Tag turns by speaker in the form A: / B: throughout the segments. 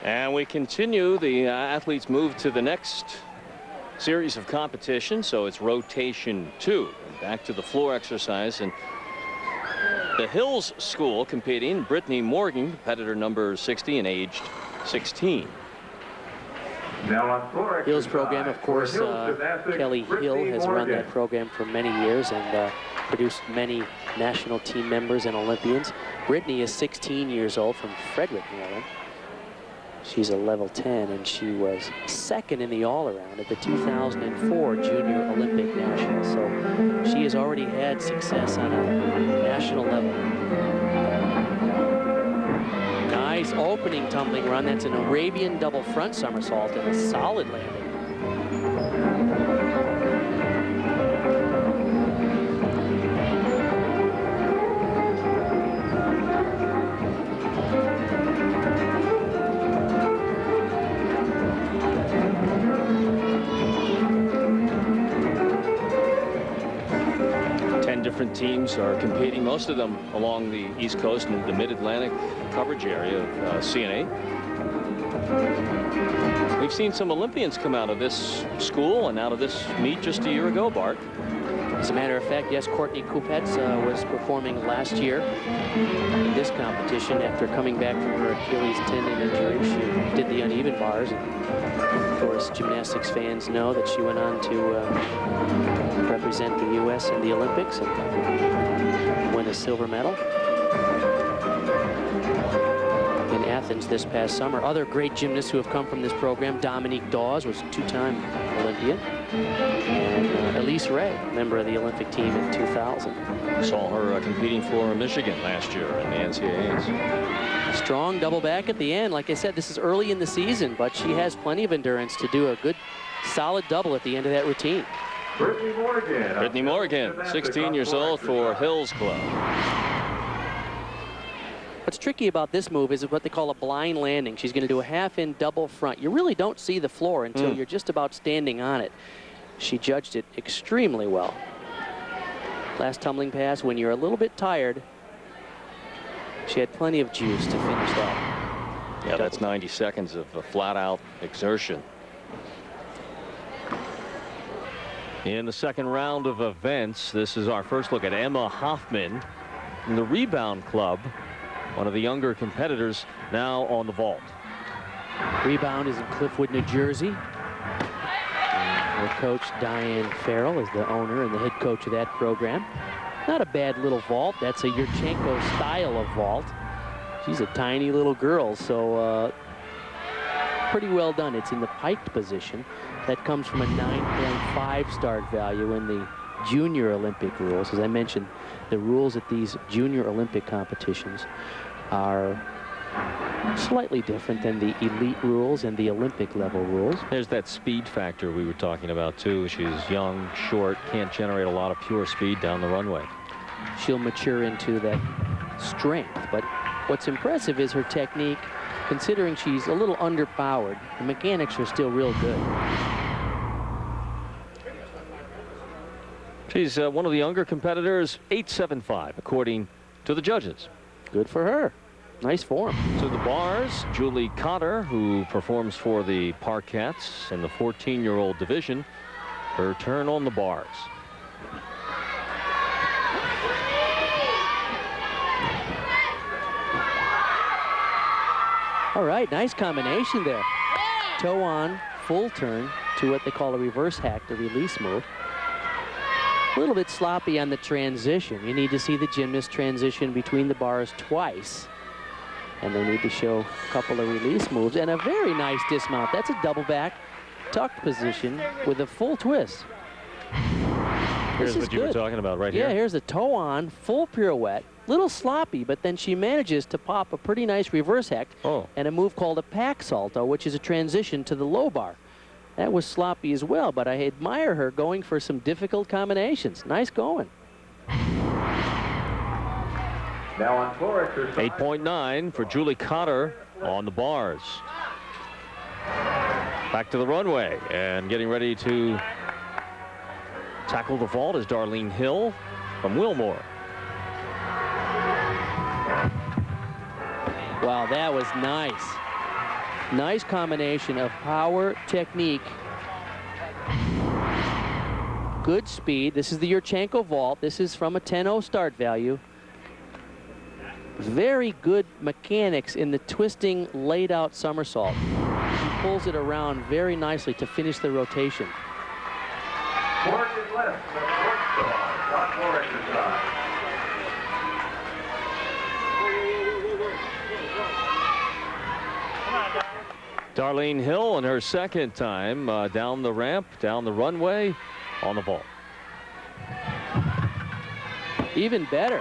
A: And we continue. The athletes move to the next series of competition, so it's rotation 2. Back to the floor exercise, and the Hills School competing. Brittney Morgan, competitor number 60 and aged 16.
B: Hill's program, of course, Kelly Hill has run that program for many years and produced many national team members and Olympians. Brittney is 16 years old from Frederick, Maryland. She's a level 10, and she was second in the all-around at the 2004 Junior Olympic Nationals. So she has already had success on a national level. Nice opening tumbling run. That's an Arabian double front somersault and a solid landing.
A: Different teams are competing, most of them along the East Coast and the Mid-Atlantic coverage area of CNA. We've seen some Olympians come out of this school and out of this meet just a year ago, Bart.
B: As a matter of fact, yes, Courtney Coupetz was performing last year in this competition after coming back from her Achilles tendon injury. She did the uneven bars. Of course, gymnastics fans know that she went on to represent the U.S. in the Olympics and win a silver medal in Athens this past summer. Other great gymnasts who have come from this program: Dominique Dawes was a 2-time Olympian, and Elise Ray, member of the Olympic team in 2000.
A: Saw her competing for Michigan last year in the NCAAs.
B: Strong double back at the end. Like I said, this is early in the season, but she has plenty of endurance to do a good, solid double at the end of that routine.
A: Brittney Morgan, 16 years old for Hills Club.
B: What's tricky about this move is what they call a blind landing. She's going to do a half-in double front. You really don't see the floor until you're just about standing on it. She judged it extremely well. Last tumbling pass, when you're a little bit tired, she had plenty of juice to finish that.
A: Yeah, that's 90 seconds of flat-out exertion. In the second round of events, this is our first look at Emma Hoffman from the Rebound Club, one of the younger competitors now on the vault.
B: Rebound is in Cliffwood, New Jersey. Her coach, Diane Farrell, is the owner and the head coach of that program. Not a bad little vault. That's a Yurchenko style of vault. She's a tiny little girl, so pretty well done. It's in the piked position. That comes from a 9.5 start value in the Junior Olympic rules. As I mentioned, the rules at these Junior Olympic competitions are slightly different than the elite rules and the Olympic level rules.
A: There's that speed factor we were talking about too. She's young, short, can't generate a lot of pure speed down the runway.
B: She'll mature into that strength, but what's impressive is her technique. Considering she's a little underpowered, the mechanics are still real good.
A: She's one of the younger competitors, 8.75, according to the judges.
B: Good for her. Nice form.
A: To the bars, Julie Cotter, who performs for the Parkettes in the 14-year-old division. Her turn on the bars.
B: All right, nice combination there. Toe on, full turn to what they call a reverse hack, the release move. A little bit sloppy on the transition. You need to see the gymnast transition between the bars twice. And they need to show a couple of release moves and a very nice dismount. That's a double back tucked position with a full twist.
A: Here's what you were talking about right here.
B: Yeah, here's a toe on, full pirouette. Little sloppy, but then she manages to pop a pretty nice reverse hack and a move called a pack salto, which is a transition to the low bar. That was sloppy as well, but I admire her going for some difficult combinations. Nice going.
C: Now on floor exercise.
A: 8.9 for Julie Cotter on the bars. Back to the runway and getting ready to tackle the vault is Darlene Hill from Wilmore.
B: Wow, that was nice. Nice combination of power, technique, good speed. This is the Yurchenko vault. This is from a 10-0 start value. Very good mechanics in the twisting, laid-out somersault. She pulls it around very nicely to finish the rotation.
C: Forward is left, the fourth star. One more exercise.
A: Darlene Hill in her second time down the ramp, down the runway, on the vault.
B: Even better.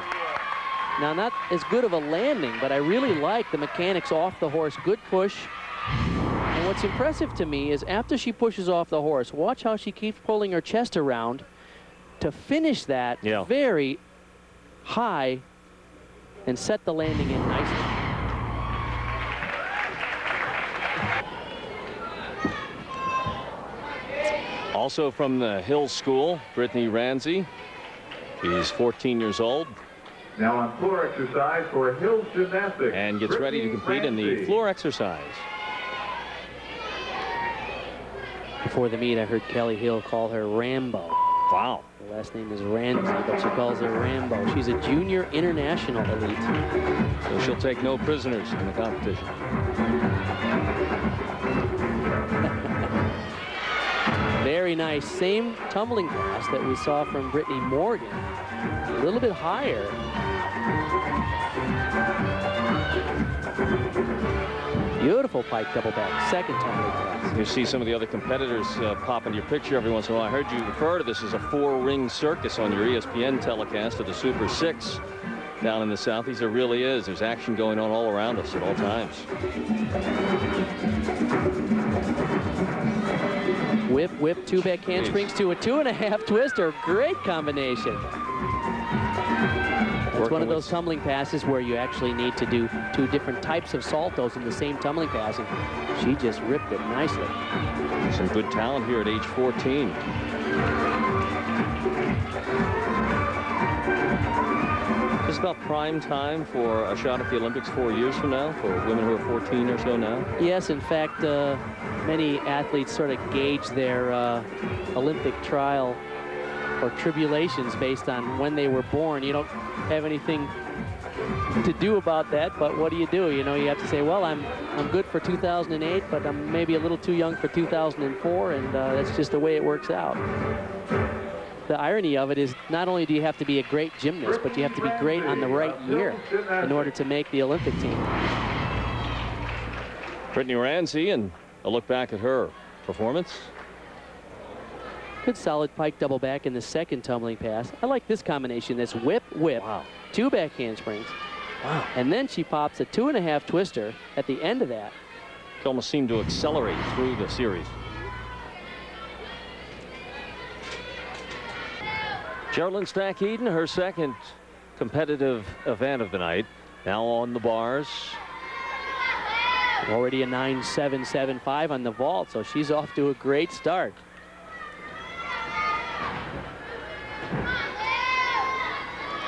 B: Now, not as good of a landing, but I really like the mechanics off the horse. Good push. And what's impressive to me is after she pushes off the horse, watch how she keeps pulling her chest around to finish that very high and set the landing in nicely.
A: Also from the Hill School, Brittney Ranzy. She's 14 years old.
C: Now on floor exercise for Hills Gymnastics.
A: And gets ready to compete in the floor exercise.
B: Before the meet, I heard Kelly Hill call her Rambo.
A: Wow.
B: Her last name is Ranzy, but she calls her Rambo. She's a junior international elite.
A: So she'll take no prisoners in the competition.
B: Very nice. Same tumbling pass that we saw from Brittney Morgan. A little bit higher. Beautiful pike double back. Second tumbling pass.
A: You see some of the other competitors pop into your picture every once in a while. I heard you refer to this as a four-ring circus on your ESPN telecast of the Super 6 down in the Southeast. There really is. There's action going on all around us at all times.
B: Whip, whip, two back handsprings to a 2.5 twister. Great combination. It's one of those tumbling passes where you actually need to do two different types of saltos in the same tumbling pass, and she just ripped it nicely.
A: Some good talent here at age 14. Just about prime time for a shot at the Olympics 4 years from now for women who are 14 or so now.
B: Yes, in fact, many athletes sort of gauge their Olympic trial or tribulations based on when they were born. You don't have anything to do about that, but what do? You know, you have to say, well, I'm good for 2008, but I'm maybe a little too young for 2004, and that's just the way it works out. The irony of it is not only do you have to be a great gymnast, but you have to be great on the right year in order to make the Olympic team.
A: Brittney Ranzy, and a look back at her performance.
B: Good solid pike double back in the second tumbling pass. I like this combination, this whip, whip, two back handsprings.
A: Wow.
B: And then she pops a 2.5 twister at the end of that.
A: It almost seemed to accelerate through the series. Geralen Stack-Eaton, her second competitive event of the night, now on the bars.
B: Already a 9.775 on the vault, so she's off to a great start.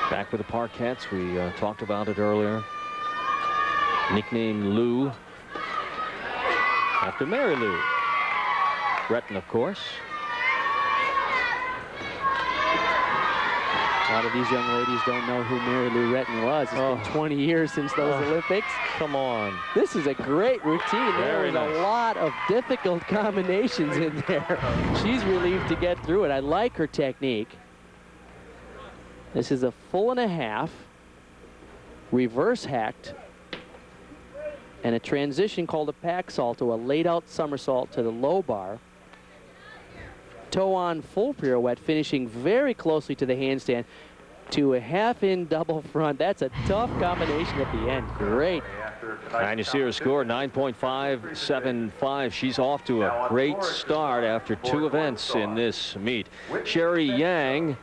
A: Back with the Parkettes, we talked about it earlier. Nicknamed Lou, after Mary Lou. Breton, of course.
B: A lot of these young ladies don't know who Mary Lou Retton was. It's been 20 years since those Olympics.
A: Come on.
B: This is a great routine. There was a lot of difficult combinations in there. She's relieved to get through it. I like her technique. This is a 1.5, reverse hacked, and a transition called a pack salto, a laid out somersault to the low bar. Toe on full pirouette, finishing very closely to the handstand, to a half-in double front. That's a tough combination at the end. Great.
A: And you see her score, 9.575. She's off to a great start after 2 events in this meet. Sherry Yang